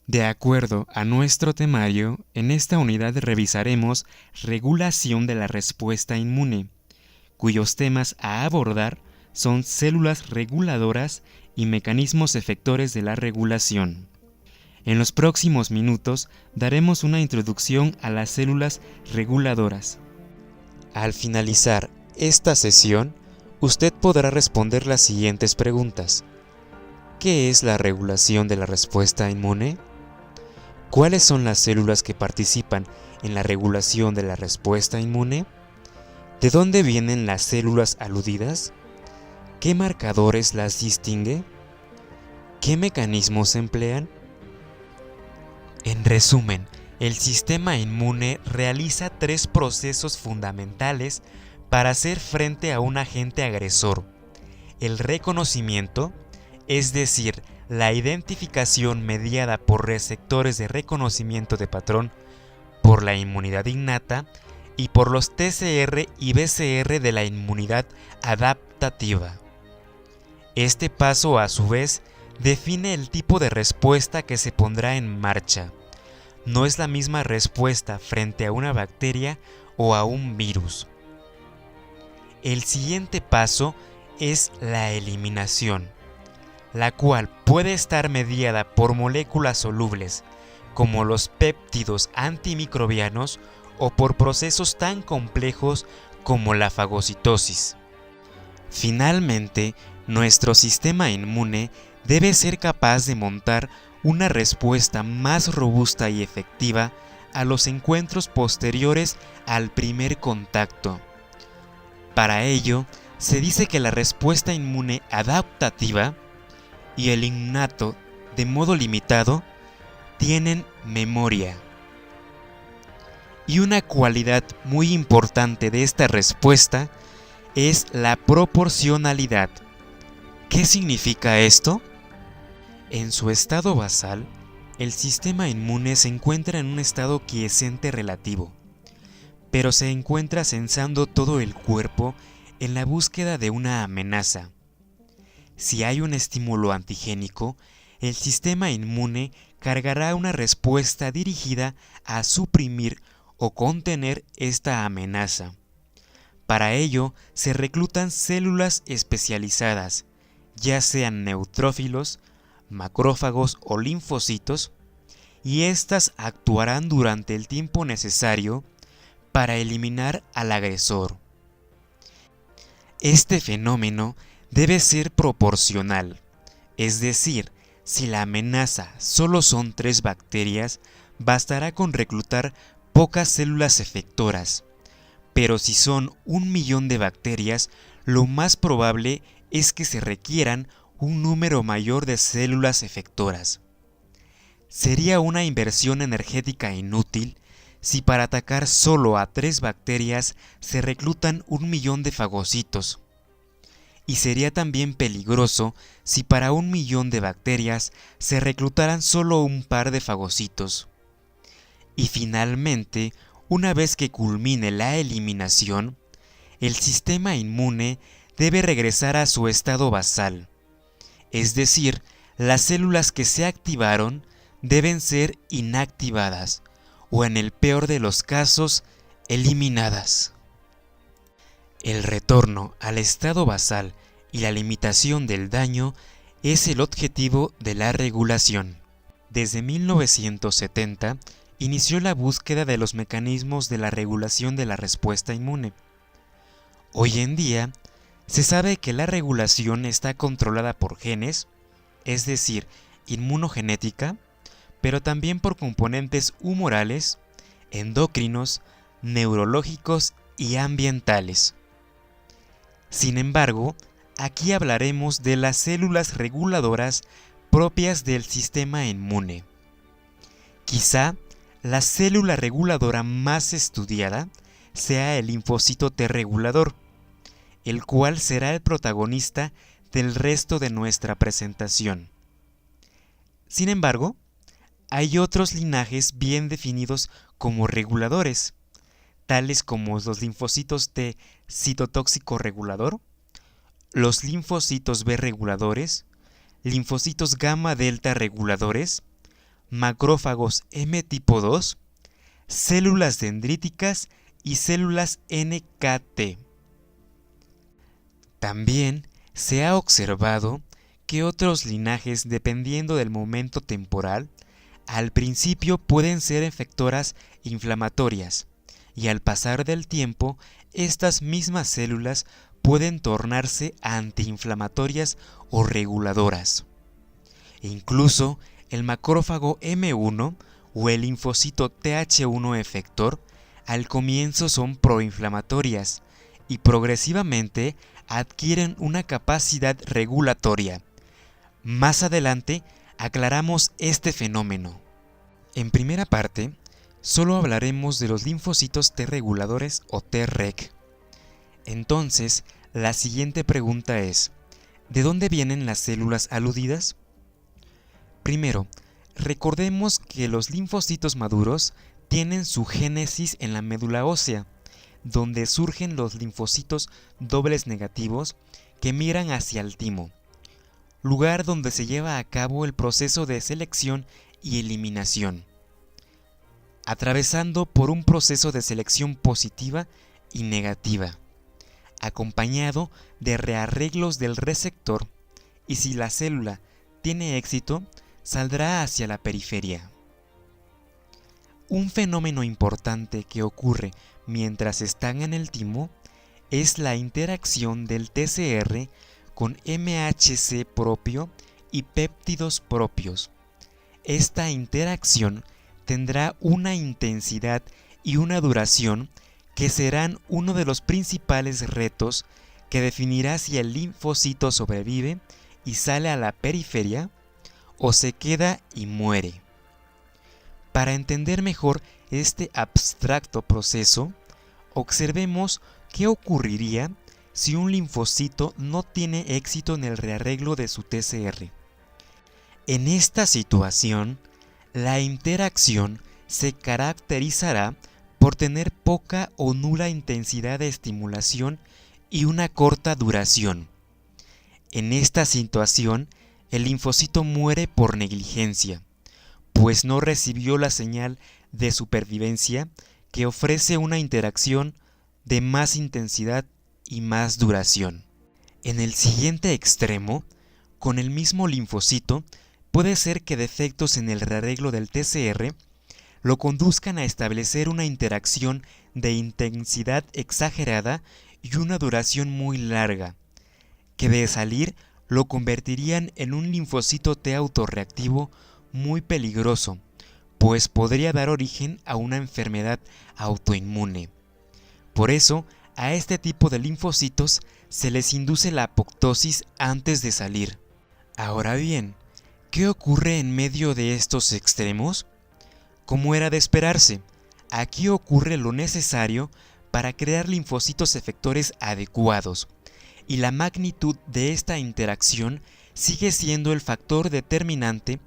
De acuerdo a nuestro temario, en esta unidad revisaremos regulación de la respuesta inmune, cuyos temas a abordar son células reguladoras y mecanismos efectores de la regulación. En los próximos minutos daremos una introducción a las células reguladoras. Al finalizar esta sesión, usted podrá responder las siguientes preguntas. ¿Qué es la regulación de la respuesta inmune? ¿Cuáles son las células que participan en la regulación de la respuesta inmune? ¿De dónde vienen las células aludidas? ¿Qué marcadores las distingue? ¿Qué mecanismos se emplean? En resumen, el sistema inmune realiza tres procesos fundamentales para hacer frente a un agente agresor: el reconocimiento, es decir, la identificación mediada por receptores de reconocimiento de patrón, por la inmunidad innata y por los TCR y BCR de la inmunidad adaptativa. Este paso, a su vez, define el tipo de respuesta que se pondrá en marcha. No es la misma respuesta frente a una bacteria o a un virus. El siguiente paso es la eliminación, la cual puede estar mediada por moléculas solubles, como los péptidos antimicrobianos, o por procesos tan complejos como la fagocitosis. Finalmente, nuestro sistema inmune debe ser capaz de montar una respuesta más robusta y efectiva a los encuentros posteriores al primer contacto. Para ello, se dice que la respuesta inmune adaptativa y el innato, de modo limitado, tienen memoria. Y una cualidad muy importante de esta respuesta es la proporcionalidad. ¿Qué significa esto? En su estado basal, el sistema inmune se encuentra en un estado quiescente relativo, pero se encuentra censando todo el cuerpo en la búsqueda de una amenaza. Si hay un estímulo antigénico, el sistema inmune cargará una respuesta dirigida a suprimir o contener esta amenaza. Para ello, se reclutan células especializadas, ya sean neutrófilos, macrófagos o linfocitos, y éstas actuarán durante el tiempo necesario para eliminar al agresor. Este fenómeno debe ser proporcional, es decir, si la amenaza solo son 3 bacterias, bastará con reclutar pocas células efectoras, pero si son 1.000.000 de bacterias, lo más probable es que se requieran un número mayor de células efectoras. Sería una inversión energética inútil si para atacar solo a 3 bacterias se reclutan 1.000.000 de fagocitos. Y sería también peligroso si para 1.000.000 de bacterias se reclutaran solo un par de fagocitos. Y finalmente, una vez que culmine la eliminación, el sistema inmune debe regresar a su estado basal, es decir, las células que se activaron deben ser inactivadas o, en el peor de los casos, eliminadas. El retorno al estado basal y la limitación del daño es el objetivo de la regulación. Desde 1970 inició la búsqueda de los mecanismos de la regulación de la respuesta inmune. Hoy en día, se sabe que la regulación está controlada por genes, es decir, inmunogenética, pero también por componentes humorales, endocrinos, neurológicos y ambientales. Sin embargo, aquí hablaremos de las células reguladoras propias del sistema inmune. Quizá la célula reguladora más estudiada sea el linfocito T regulador, el cual será el protagonista del resto de nuestra presentación. Sin embargo, hay otros linajes bien definidos como reguladores, tales como los linfocitos T citotóxico regulador, los linfocitos B reguladores, linfocitos gamma delta reguladores, macrófagos M tipo 2, células dendríticas y células NKT. También se ha observado que otros linajes, dependiendo del momento temporal, al principio pueden ser efectoras inflamatorias y al pasar del tiempo, estas mismas células pueden tornarse antiinflamatorias o reguladoras. Incluso el macrófago M1 o el linfocito Th1 efector al comienzo son proinflamatorias y progresivamente adquieren una capacidad regulatoria. Más adelante aclaramos este fenómeno. En primera parte, solo hablaremos de los linfocitos T reguladores o Treg. Entonces, la siguiente pregunta es, ¿de dónde vienen las células aludidas? Primero, recordemos que los linfocitos maduros tienen su génesis en la médula ósea, donde surgen los linfocitos dobles negativos que miran hacia el timo, lugar donde se lleva a cabo el proceso de selección y eliminación, atravesando por un proceso de selección positiva y negativa, acompañado de rearreglos del receptor, y si la célula tiene éxito, saldrá hacia la periferia. Un fenómeno importante que ocurre mientras están en el timo es la interacción del TCR con MHC propio y péptidos propios. Esta interacción tendrá una intensidad y una duración que serán uno de los principales retos que definirá si el linfocito sobrevive y sale a la periferia o se queda y muere. Para entender mejor este abstracto proceso, observemos qué ocurriría si un linfocito no tiene éxito en el rearreglo de su TCR. En esta situación, la interacción se caracterizará por tener poca o nula intensidad de estimulación y una corta duración. En esta situación, el linfocito muere por negligencia, pues no recibió la señal de supervivencia que ofrece una interacción de más intensidad y más duración. En el siguiente extremo, con el mismo linfocito, puede ser que defectos en el rearreglo del TCR lo conduzcan a establecer una interacción de intensidad exagerada y una duración muy larga, que de salir lo convertirían en un linfocito T autorreactivo muy peligroso, pues podría dar origen a una enfermedad autoinmune. Por eso, a este tipo de linfocitos se les induce la apoptosis antes de salir. Ahora bien, ¿qué ocurre en medio de estos extremos? Como era de esperarse, aquí ocurre lo necesario para crear linfocitos efectores adecuados, y la magnitud de esta interacción sigue siendo el factor determinante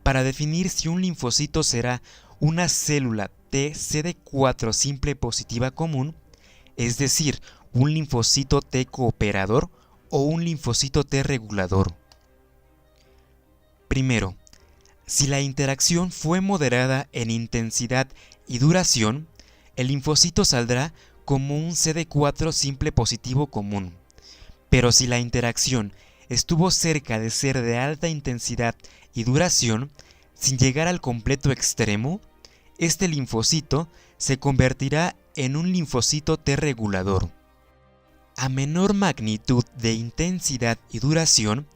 para definir si un linfocito será una célula T CD4 simple positiva común, es decir, un linfocito T cooperador o un linfocito T regulador. Primero, si la interacción fue moderada en intensidad y duración, el linfocito saldrá como un CD4 simple positivo común. Pero si la interacción estuvo cerca de ser de alta intensidad y duración, sin llegar al completo extremo, este linfocito se convertirá en un linfocito T regulador. A menor magnitud de intensidad y duración,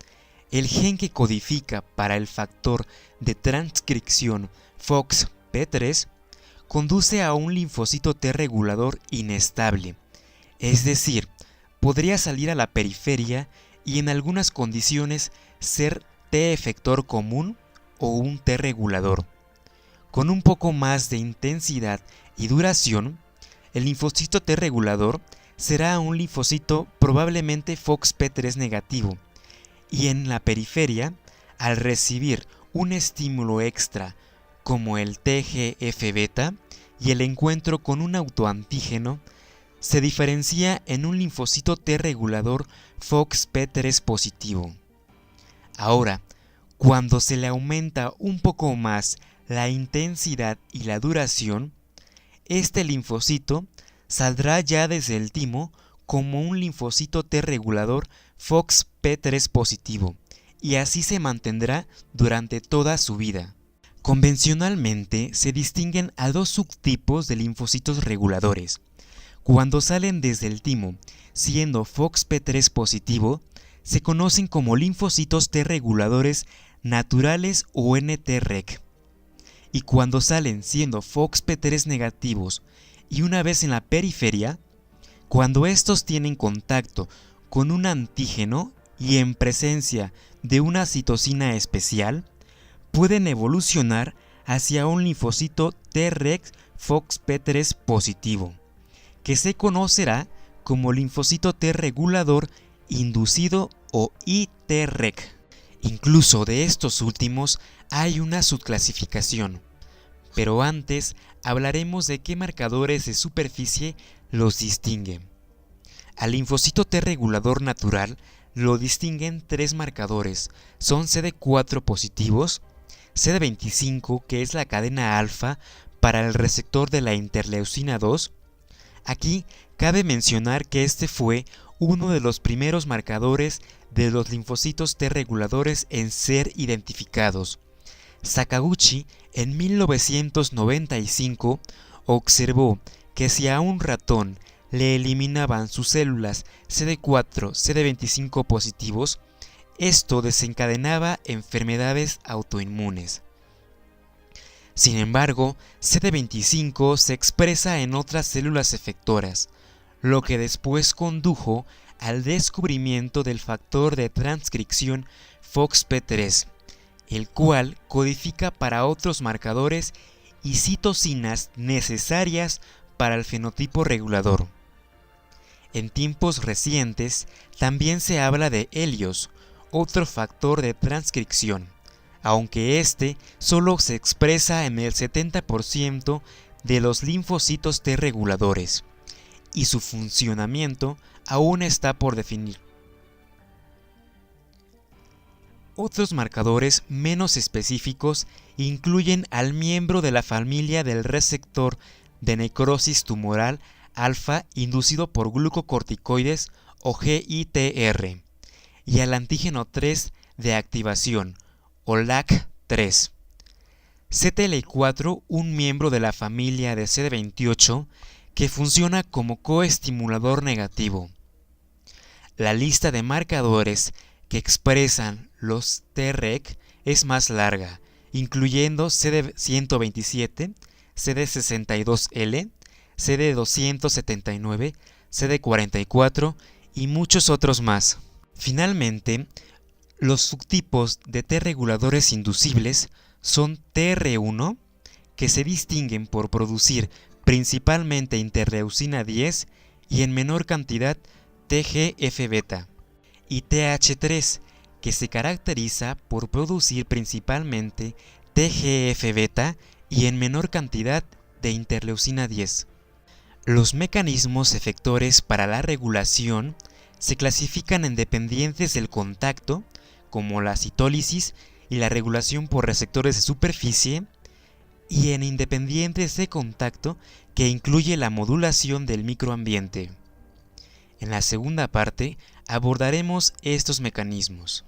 el gen que codifica para el factor de transcripción FOXP3 conduce a un linfocito T regulador inestable, es decir, podría salir a la periferia y en algunas condiciones ser T efector común o un T regulador. Con un poco más de intensidad y duración, el linfocito T regulador será un linfocito probablemente FOXP3 negativo, y en la periferia, al recibir un estímulo extra como el TGF-beta y el encuentro con un autoantígeno, se diferencia en un linfocito T regulador FOXP3 positivo. Ahora, cuando se le aumenta un poco más la intensidad y la duración, este linfocito saldrá ya desde el timo como un linfocito T regulador FOXP3 positivo, y así se mantendrá durante toda su vida. Convencionalmente se distinguen a dos subtipos de linfocitos reguladores. Cuando salen desde el timo, siendo FOXP3 positivo, se conocen como linfocitos T reguladores naturales o NTreg. Y cuando salen siendo FOXP3 negativos y una vez en la periferia, cuando estos tienen contacto con un antígeno y en presencia de una citosina especial, pueden evolucionar hacia un linfocito Treg FOXP3 positivo, que se conocerá como linfocito T regulador inducido o ITreg. Incluso de estos últimos hay una subclasificación, pero antes hablaremos de qué marcadores de superficie los distinguen. Al linfocito T regulador natural lo distinguen tres marcadores, son CD4 positivos, CD25, que es la cadena alfa para el receptor de la interleucina 2. Aquí cabe mencionar que este fue uno de los primeros marcadores de los linfocitos T reguladores en ser identificados. Sakaguchi en 1995 observó que si a un ratón le eliminaban sus células CD4, CD25 positivos, esto desencadenaba enfermedades autoinmunes. Sin embargo, CD25 se expresa en otras células efectoras, lo que después condujo al descubrimiento del factor de transcripción FOXP3, el cual codifica para otros marcadores y citocinas necesarias para el fenotipo regulador. En tiempos recientes también se habla de Helios, otro factor de transcripción, aunque este solo se expresa en el 70% de los linfocitos T reguladores, y su funcionamiento aún está por definir. Otros marcadores menos específicos incluyen al miembro de la familia del receptor de necrosis tumoral alfa inducido por glucocorticoides o GITR y al antígeno 3 de activación o LAC3. CTLA4, un miembro de la familia de CD28 que funciona como coestimulador negativo. La lista de marcadores que expresan los Treg es más larga, incluyendo CD127, CD62L, CD279, CD44 y muchos otros más. Finalmente, los subtipos de T reguladores inducibles son TR1, que se distinguen por producir principalmente interleucina 10 y en menor cantidad TGF-beta, y TH3, que se caracteriza por producir principalmente TGF-beta y en menor cantidad de interleucina 10. Los mecanismos efectores para la regulación se clasifican en dependientes del contacto, como la citólisis y la regulación por receptores de superficie, y en independientes de contacto, que incluye la modulación del microambiente. En la segunda parte abordaremos estos mecanismos.